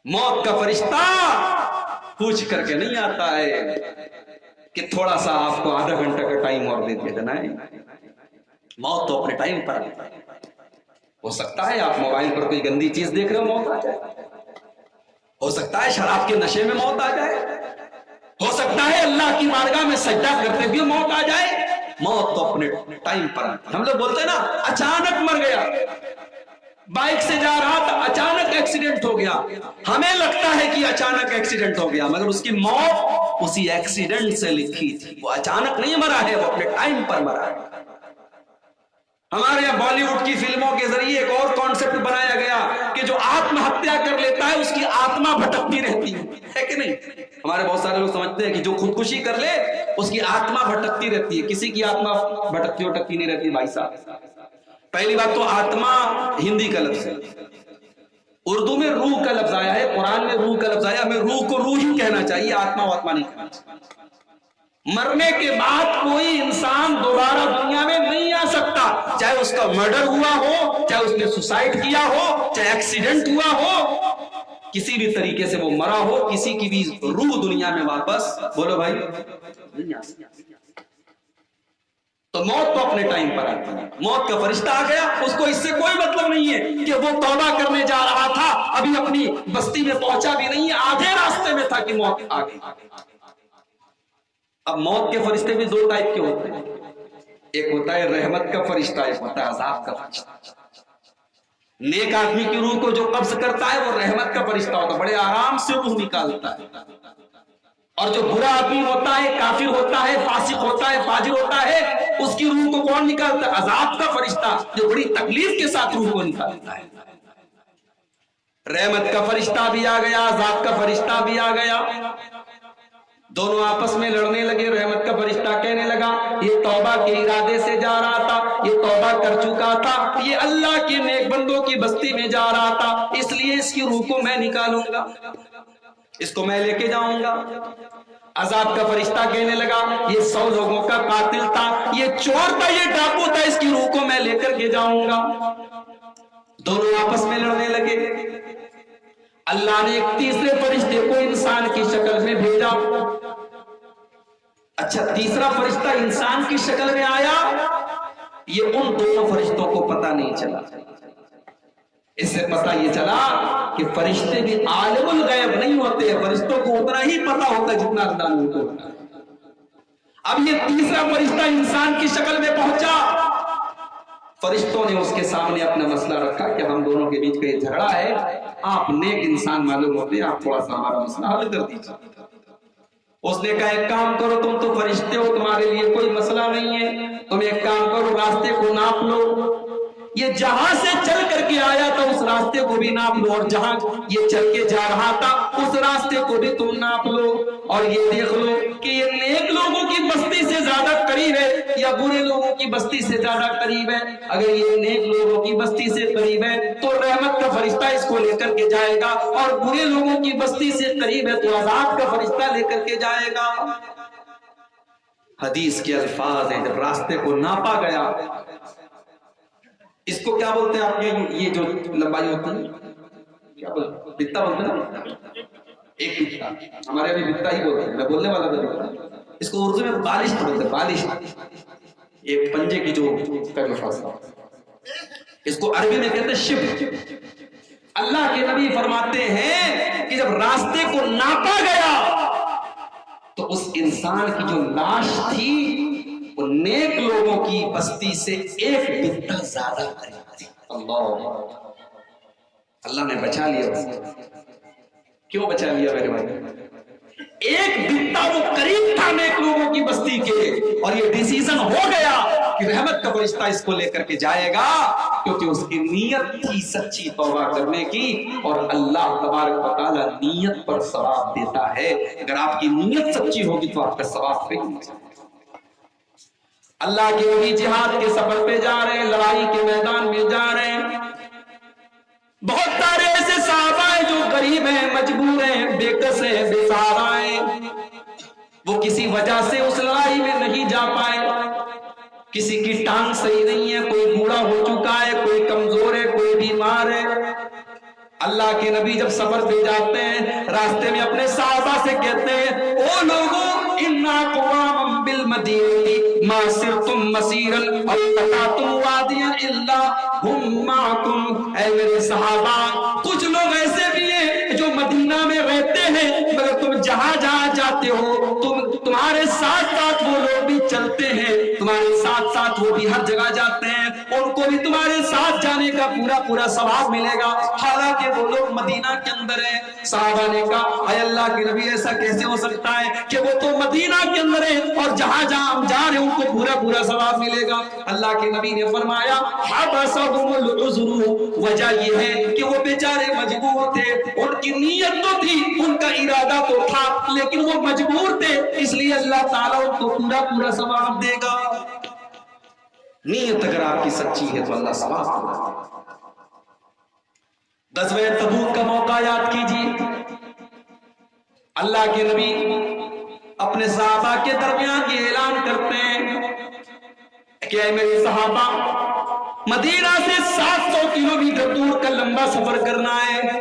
موت کا فرشتہ پوچھ کر کے نہیں آتا ہے کہ تھوڑا سا آپ کو آدھا گھنٹہ کا ٹائم اور دے دیا جائے. موت تو اپنے ٹائم پر آتا ہے. ہو سکتا ہے آپ موبائل پر کوئی گندی چیز دیکھ رہے ہو موت آ جائے, ہو سکتا ہے شراب کے نشے میں موت آ جائے, ہو سکتا ہے اللہ کی بارگاہ میں سجدہ کرتے ہوئے موت آ جائے. موت تو اپنے ٹائم پر آتی ہے. ہم لوگ بولتے ہیں نا اچانک مر گیا, بائک سے جا رہا تھا اچانک ایکسیڈنٹ ہو گیا. ہمیں لگتا ہے کہ اچانک ایکسیڈنٹ ہو گیا, مگر اس کی موت اسی ایکسیڈنٹ سے لکھی تھی. وہ اچانک نہیں مرا ہے, وہ اپنے ٹائم پر مرا ہے. ہمارے یہاں بالی ووڈ کی فلموں کے ذریعے ایک اور کانسیپٹ بنایا گیا کہ جو آتم ہتیا کر لیتا ہے اس کی آتما بھٹکتی رہتی ہے کہ نہیں. ہمارے بہت سارے لوگ سمجھتے ہیں کہ جو خودکشی کر لے اس کی آتما بھٹکتی رہتی ہے. کسی کی آتما بھٹکتی نہیں رہتی بھائی صاحب. پہلی بات تو آتما ہندی کا لفظ ہے, اردو میں روح کا لفظ آیا ہے, قرآن میں روح کا لفظ آیا. ہمیں روح کو روح ہی کہنا چاہیے, آتما و آتما نہیں کہنا چاہیے. مرنے کے بعد کوئی انسان دوبارہ دنیا میں نہیں آ سکتا, چاہے اس کا مرڈر ہوا ہو, چاہے اس نے سوسائڈ کیا ہو, چاہے ایکسیڈنٹ ہوا ہو, کسی بھی طریقے سے وہ مرا ہو, کسی کی بھی روح دنیا میں واپس بولو بھائی نہیں آ سکتا. تو موت تو اپنے ٹائم پر آتی ہے. موت کا فرشتہ آ گیا, اس کو اس سے کوئی مطلب نہیں ہے کہ وہ توبہ کرنے جا رہا تھا, ابھی اپنی بستی میں پہنچا بھی نہیں ہے, آدھے راستے میں تھا کہ موت آ گئی. اب موت کے فرشتے بھی دو ٹائپ کے ہوتے ہیں, ایک ہوتا ہے رحمت کا فرشتہ, ایک ہوتا ہے عذاب کا فرشتہ. نیک آدمی کی روح کو جو قبض کرتا ہے وہ رحمت کا فرشتہ ہوتا ہے, بڑے آرام سے روح نکالتا ہے. اور جو برا آدمی ہوتا ہے, کافر ہوتا ہے, فاسق ہوتا ہے, فاجر ہوتا ہے, اس کی روح کو کون نکالتا ہے؟ عذاب کا فرشتہ, جو بڑی تکلیف کے ساتھ روح کو نکالتا ہے. رحمت کا فرشتہ بھی آ گیا, عذاب کا فرشتہ بھی آ گیا. دونوں آپس میں لڑنے لگے. رحمت کا فرشتہ کہنے لگا یہ توبہ کے ارادے سے جا رہا تھا, یہ توبہ کر چکا تھا, یہ اللہ کے نیک بندوں کی بستی میں جا رہا تھا, اس لیے اس کی روح کو میں نکالوں گا, اس کو میں لے کے جاؤں گا. عذاب کا فرشتہ کہنے لگا یہ 100 لوگوں کا قاتل تھا, یہ چور تھا, یہ ڈاکو تھا, اس کی روح کو میں لے کر کے جاؤں گا. دونوں آپس میں لڑنے لگے. اللہ نے ایک تیسرے فرشتے کو انسان کی شکل میں بھیجا. اچھا, تیسرا فرشتہ انسان کی شکل میں آیا, یہ ان دونوں فرشتوں کو پتہ نہیں چلا. اس سے پتہ یہ چلا کہ فرشتے بھی عالم الغیب نہیں ہوتے, فرشتوں کو اتنا ہی پتہ ہوتا جتنا اللہ نے ان کو بتایا. اب یہ تیسرا فرشتہ انسان کی شکل میں پہنچا. فرشتوں نے اس کے سامنے اپنا مسئلہ رکھا کہ ہم دونوں کے بیچ کا یہ جھگڑا ہے, آپ نیک انسان معلوم ہوتے ہیں, آپ تھوڑا سا ہمارا مسئلہ حل کر دیجیے. اس نے کہا ایک کام کرو, تم تو فرشتے ہو, تمہارے لیے کوئی مسئلہ نہیں ہے, تم ایک کام کرو, راستے کو ناپ لو. یہ جہاں سے چل کر کے آیا تھا اس راستے کو بھی ناپ لو, اور جہاں یہ چل کے جا رہا تھا اس راستے کو بھی تم ناپ لو, اور یہ دیکھ لو کہ یہ نیک لوگوں کی بستی سے زیادہ قریب ہے یا برے لوگوں کی بستی سے زیادہ قریب ہے. اگر یہ نیک لوگوں کی بستی سے قریب ہے تو رحمت کا فرشتہ اس کو لے کر کے جائے گا, اور برے لوگوں کی بستی سے قریب ہے تو عذاب کا فرشتہ لے کر کے جائے گا. حدیث کے الفاظ ہیں, جب راستے کو ناپا گیا, اس کو کیا بولتے ہیں آپ, یہ جو لمبائی ہوتی ہے کیا بولتے ہیں, بتا بولتے ہیں نا, ایک بتا, ہمارے ابھی بتا ہی بولتے ہیں, میں بولنے والا تھا. اس کو اردو میں بالش بولتے ہیں, بالش, ایک پنجے کی جو فاصلہ, اس کو عربی میں کہتے ہیں شب. اللہ کے نبی فرماتے ہیں کہ جب راستے کو ناپا گیا تو اس انسان کی جو لاش تھی وہ نیک لوگوں کی بستی سے ایک بتا زیادہ قریب تھی. اللہ نے بچا لیا. کیوں بچا لیا میرے بھائی؟ ایک بتا وہ قریب تھا نیک لوگوں کی بستی کے, اور یہ ڈیسیژن ہو گیا کہ رحمت کا فرشتہ اس کو لے کر کے جائے گا, کیونکہ اس کی نیت تھی سچی توبہ کرنے کی, اور اللہ تبارک و تعالی نیت پر ثواب دیتا ہے. اگر آپ کی نیت سچی ہوگی تو آپ کا ثواب پہ اللہ کے نبی جہاد کے سفر پہ جا رہے ہیں, لڑائی کے میدان میں جا رہے ہیں. بہت سارے ایسے صحابہ ہیں جو غریب ہیں, مجبور ہیں, بے کس ہیں, بے سہارا ہیں. وہ کسی وجہ سے اس لڑائی میں نہیں جا پائے. کسی کی ٹانگ صحیح نہیں ہے, کوئی بوڑھا ہو چکا ہے, کوئی کمزور ہے, کوئی بیمار ہے. اللہ کے نبی جب سفر پہ جاتے ہیں راستے میں اپنے صحابہ سے کہتے ہیں او لوگوں انا قوام بالمدینہ ما سرتم مسیرا او قطعتم وادیا الا هم معکم. اے میرے صحابہ کچھ لوگ ایسے بھی ہیں جو مدینہ میں رہتے ہیں مگر تم جہاں جہاں جاتے ہو تمہارے ساتھ ساتھ وہ لوگ بھی چلتے ہیں, تمہارے ساتھ ساتھ وہ بھی ہر جگہ جاتے ہیں, ان کو بھی تمہارے ساتھ جانے کا پورا پورا ثواب ملے گا حالانکہ وہ لوگ مدینہ کے اندر ہیں. صحابہ نے کہا اے اللہ کے نبی ایسا کیسے ہو سکتا ہے کہ وہ تو مدینہ کے اندر ہیں اور جہاں جہاں ہم جا رہے ہیں ان کو پورا پورا ثواب ملے گا. اللہ کے نبی نے فرمایا حبسهم العذر, وجہ یہ ہے کہ وہ بیچارے مجبور تھے, ان کی نیت تو تھی, ان کا ارادہ تو تھا لیکن وہ مجبور تھے اس لیے اللہ تعالیٰ ان کو پورا پورا ثواب دے گا. نیت اگر آپ کی سچی ہے تو اللہ ثواب دے گا. غزوہ تبوک کا موقع یاد کیجیے. اللہ کے نبی اپنے صحابہ کے درمیان یہ اعلان کرتے ہیں کہ اے میرے صحابہ مدینہ سے 700 کلومیٹر دور کا لمبا سفر کرنا ہے,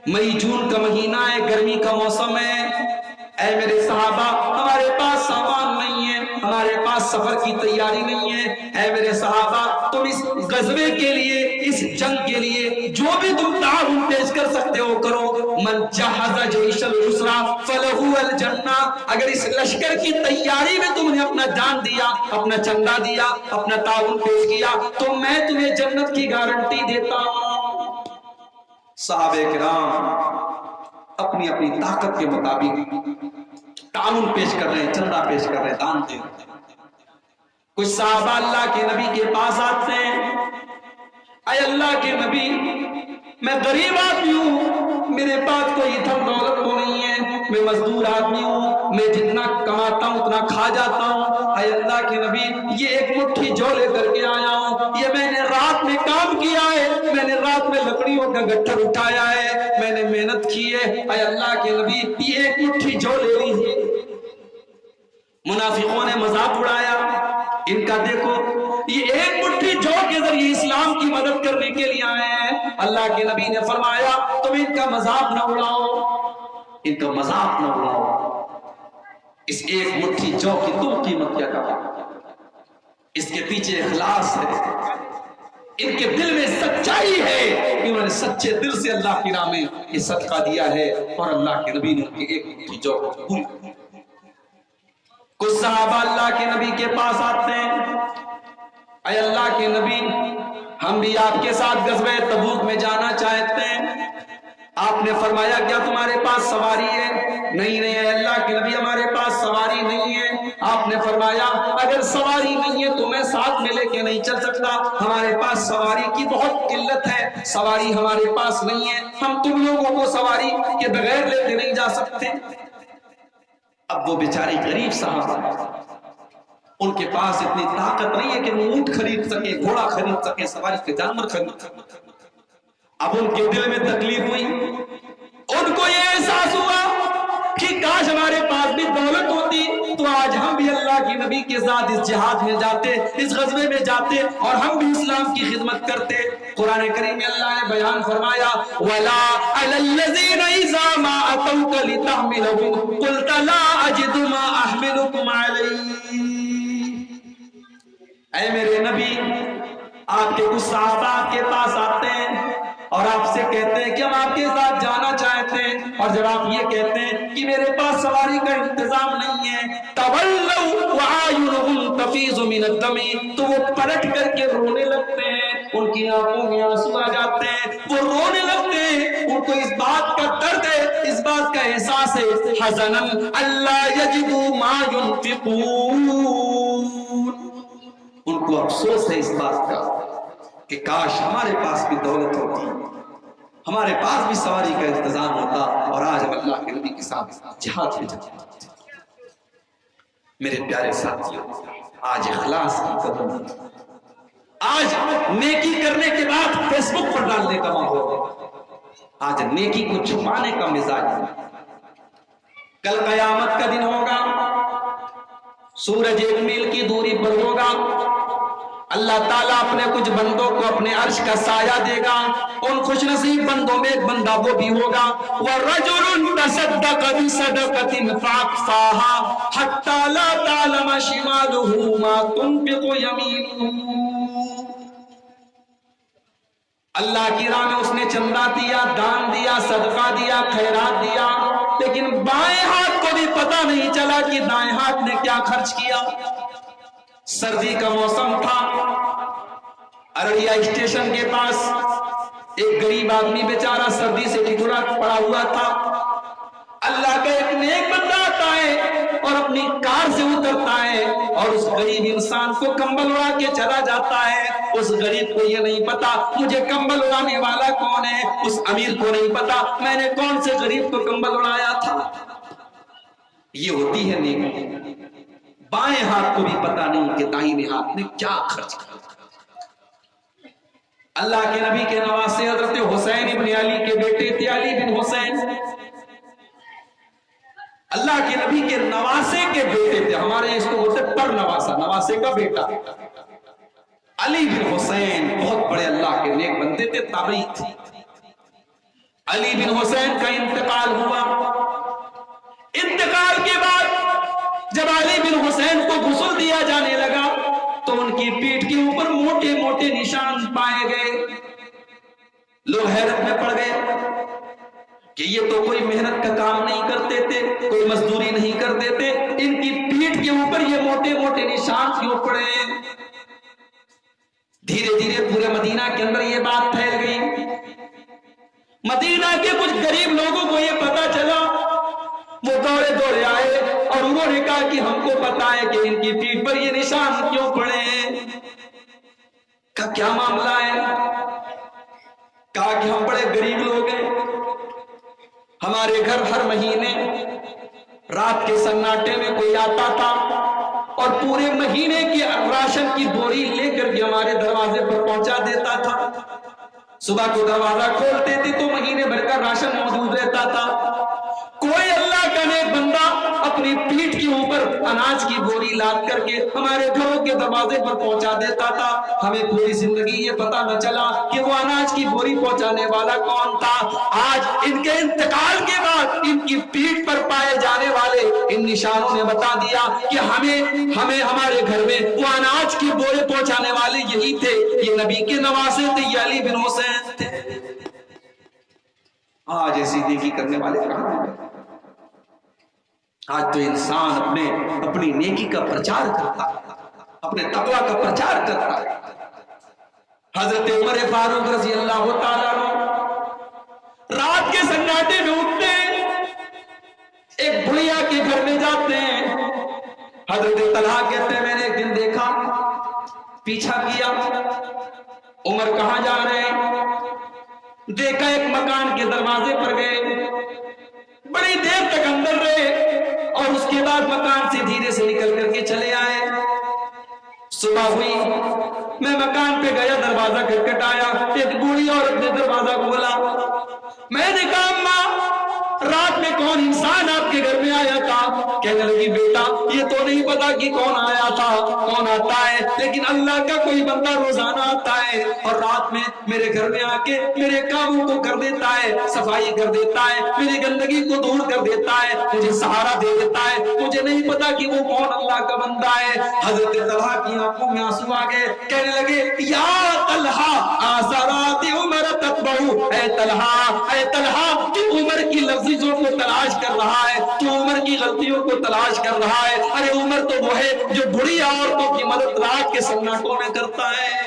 مئی جون کا مہینہ ہے, گرمی کا موسم ہے. اے میرے صحابہ ہمارے پاس سامان نہیں ہے, ہمارے پاس سفر کی تیاری نہیں ہے. اے میرے صحابہ تم اس غزوے کے لیے, اس جنگ کے لیے جو بھی تم تعاون پیش کر سکتے ہو کرو. من جہز جیش العسرا فلہ الجنہ, اگر اس لشکر کی تیاری میں تم نے اپنا جان دیا, اپنا چندہ دیا, اپنا تعاون پیش کیا تو میں تمہیں جنت کی گارنٹی دیتا ہوں. صحابہ کرام اپنی اپنی طاقت کے مطابق تعاون پیش کر رہے ہیں, چندہ پیش کر رہے ہیں, دان دے رہے ہیں. کچھ صحابہ اللہ کے نبی کے پاس آتے ہیں, اے اللہ کے نبی میں غریب آدمی ہوں, میرے پاس کوئی دھن دولت تو نہیں ہے, میں مزدور آدمی ہوں, میں جتنا کماتا ہوں اتنا کھا جاتا ہوں. اے اللہ کے نبی یہ ایک مٹھی جو لے کر کے آیا ہوں, یہ میں نے رات میں کام کیا ہے, میں نے رات میں لکڑیوں کا گٹھر اٹھایا ہے, میں نے محنت کی ہے. اے اللہ کے نبی یہ ایک مٹھی جو لے لیجیے. منافقوں نے مذاق اڑایا ان کا, دیکھو یہ ایک مٹھی جو کے ذریعے اسلام کی مدد کرنے کے لیے آئے ہیں. اللہ کے نبی نے فرمایا تم ان کا مذاق نہ اڑاؤ, ان کا مذاق نہ اڑاؤ. اس ایک مٹھی جو کی تم قیمت کیا کرو, اس کے پیچھے اخلاص ہے, ان کے دل میں سچائی ہے کہ انہوں نے سچے دل سے اللہ کی راہ میں یہ صدقہ دیا ہے اور اللہ کے نبی نے ان کی ایک مٹھی جو کو قبول کیا. کچھ صحابہ اللہ کے نبی کے پاس آتے ہیں, اے اللہ کے نبی ہم بھی آپ کے ساتھ غزوہ تبوک میں جانا چاہتے ہیں. آپ نے فرمایا کیا تمہارے پاس سواری ہے؟ نہیں نہیں اے اللہ کے نبی ہمارے پاس سواری نہیں ہے. آپ نے فرمایا اگر سواری نہیں ہے تو میں ساتھ میں لے کے نہیں چل سکتا, ہمارے پاس سواری کی بہت قلت ہے, سواری ہمارے پاس نہیں ہے, ہم تم لوگوں کو سواری کے بغیر لے کے نہیں جا سکتے. اب وہ بیچارے غریب صاحب ان کے پاس اتنی طاقت نہیں ہے کہ وہ اونٹ خرید سکے, گھوڑا خرید سکے, سواری کے جانور خرید سکے. اب ان کے دل میں تکلیف ہوئی, ان کو یہ احساس ہوا کہ کاش ہمارے پاس بھی دولت ہوتی تو آج ہم بھی اللہ کی نبی کے ساتھ اس جہاد میں جاتے, اس غزوے میں جاتے اور ہم بھی اسلام کی خدمت کرتے. قرآن کریم میں اللہ نے بیان فرمایا وَلَا عَلَى الَّذِينَ إِذَا مَا أَتَوْكَ لِتَحْمِلَهُمْ قُلْتَ لَا أَجِدُ مَا أَحْمِلُكُمْ عَلَيْهِ. اے میرے نبی آپ کے کچھ صحابہ آپ کے پاس آتے ہیں اور آپ سے کہتے ہیں کہ ہم آپ کے ساتھ جانا چاہتے ہیں, اور جب آپ یہ کہتے ہیں کہ میرے پاس سواری کا انتظام نہیں ہے, تولوا وعیونہم تفیض من الدم, تو وہ پلٹ کر کے رونے لگتے ہیں, ان کی آنکھوں میں آنسو آ جاتے ہیں, وہ رونے لگتے ہیں. ان کو اس بات کا درد ہے, اس بات کا احساس ہے, حزنا الا یجدوا ما ينفقون, ان کو افسوس ہے اس بات کا کہ کاش ہمارے پاس بھی دولت ہوتی, ہمارے پاس بھی سواری کا انتظام ہوتا اور آج ہم اللہ کے نبی کے ساتھ جہاد میں جاتے. میرے پیارے ساتھیوں آج اخلاص کی قدر, آج نیکی کرنے کے بعد فیس بک پر ڈالنے کا ماحول ہے, آج نیکی کو چھپانے کا مزاج ہے. کل قیامت کا دن ہوگا, سورج 1 میل کی دوری پر ہوگا, اللہ تعالیٰ اپنے کچھ بندوں کو اپنے عرش کا سایہ دے گا. ان خوش نصیب بندوں میں ایک بندہ وہ بھی ہوگا وَرَجُلٌ تَصَدَّقَ بِصَدَقَةٍ فَأَخْفَاهَا حَتَّى لَا تَعْلَمَ شِمَالُهُ مَا تُنْفِقُ يَمِينُهُ. اللہ کی راہ میں اس نے چندہ دیا، دان دیا، صدقہ دیا، خیرات دیا، لیکن بائیں ہاتھ کو بھی پتہ نہیں چلا کہ دائیں ہاتھ نے کیا خرچ کیا. سردی کا موسم تھا، ارڑیا اسٹیشن کے پاس ایک غریب آدمی بیچارہ سردی سے ٹھٹھرا پڑا ہوا تھا. اللہ کا ایک نیک بندہ آتا ہے اور اپنی کار سے اترتا ہے اور اس غریب انسان کو کمبل اڑا کے چلا جاتا ہے. اس غریب کو یہ نہیں پتا مجھے کمبل اڑانے والا کون ہے، اس امیر کو نہیں پتا میں نے کون سے غریب کو کمبل اڑایا تھا. یہ ہوتی ہے نیکی. بائیں ہاتھ کو بھی پتا نہیں کہ دائیں ہاتھ نے کیا خرچ کیا. اللہ کے نبی کے نواسے حضرت حسین ابن علی کے بیٹے تھے، علی بن حسین. اللہ کے نبی کے نواسے کے بیٹے تھے، ہمارے اس کو بولتے پر نواسا، نواسے کا بیٹا. علی بن حسین بہت بڑے اللہ کے نیک بندے تھے، تابعی تھے. علی بن حسین کا انتقال ہوا. انتقال کے بعد جب علی بن حسین کو غسل دیا جانے لگا تو ان کی پیٹھ کے اوپر موٹے موٹے نشان پائے گئے. لوگ حیرت میں پڑ گئے کہ یہ تو کوئی محنت کا کام نہیں کرتے تھے، کوئی مزدوری نہیں کرتے تھے، ان کی پیٹھ کے اوپر یہ موٹے موٹے نشان کیوں پڑے ہیں؟ دھیرے دھیرے پورے مدینہ کے اندر یہ بات پھیل گئی. مدینہ کے کچھ غریب لوگوں کو یہ پتا چلا، وہ دوڑے دوڑے آئے اور انہوں نے کہا کہ ہم کو پتا ہے کہ ان کی پیٹھ پر یہ نشان کیوں پڑے ہیں. کہا کیا معاملہ ہے؟ کہا کہ ہم بڑے غریب لوگ ہیں، ہمارے گھر ہر مہینے رات کے سناٹے میں کوئی آتا تھا اور پورے مہینے کی راشن کی بوری لے کر کے ہمارے دروازے پر پہنچا دیتا تھا. صبح کو دروازہ کھولتے تھے تو مہینے بھر کا راشن موجود رہتا تھا. کوئی اللہ کا نیک بندہ اپنی پیٹھ کے اوپر اناج کی بوری لاد کر کے ہمارے گھروں کے دروازے پر پہنچا دیتا تھا. ہمیں پوری زندگی یہ پتا نہ چلا کہ وہ اناج کی بوری پہنچانے والا کون تھا. آج ان کے انتقال کے بعد ان کی پیٹھ پر پائے جانے والے ان نشانوں نے بتا دیا کہ ہمیں ہمارے گھر میں وہ اناج کی بورے پہنچانے والے یہی تھے. یہ نبی کے نواسے تھے، یہ علی بن حسین تھے. آج ایسی نیکی کرنے والے کہاں ہیں؟ آج تو انسان اپنی نیکی کا پرچار کرتا ہے، اپنے تقوی کا پرچار کرتا ہے. حضرت عمر فاروق رضی اللہ تعالیٰ عنہ رات کے سناٹے میں اٹھتے ہیں، ایک بڑھیا کے گھر میں جاتے ہیں. حضرت طلحہ کہتے ہیں میں نے ایک دن دیکھا، پیچھا کیا، عمر کہاں جا رہے ہیں؟ دیکھا ایک مکان کے دروازے پر گئے، بڑی دیر تک اندر رہے اور اس کے بعد مکان سے دھیرے سے نکل کر کے چلے آئے. صبح ہوئی، میں مکان پہ گیا، دروازہ کھٹکھٹایا، ایک بوڑھی عورت نے دروازہ کھولا. میں نے کہا اماں رات میں کون انسان آپ کے گھر میں آیا تھا؟ کہنے لگی بیٹا یہ تو نہیں پتا کہ کون آیا تھا، کون آتا ہے، لیکن اللہ کا کوئی بندہ روزانہ آتا ہے اور رات میں میرے گھر میں آ کے میرے کاموں کو کر دیتا ہے، صفائی کر دیتا ہے، میری گندگی کو دور کر دیتا ہے، مجھے سہارا دے دیتا ہے. مجھے نہیں پتا کہ وہ کون اللہ کا بندہ ہے. حضرت طلحہ کی آنکھوں میں آنسو آ گئے. کہنے لگے یا طلحہ آثارات عمر تتبعو، اے طلحہ تو عمر کی لفظوں کو تلاش کر رہا ہے، تو عمر کی غلطیوں کو تلاش کر رہا ہے. ارے عمر تو وہ ہے جو بڑی عورتوں کی مدد رات کے سناٹوں میں کرتا ہے.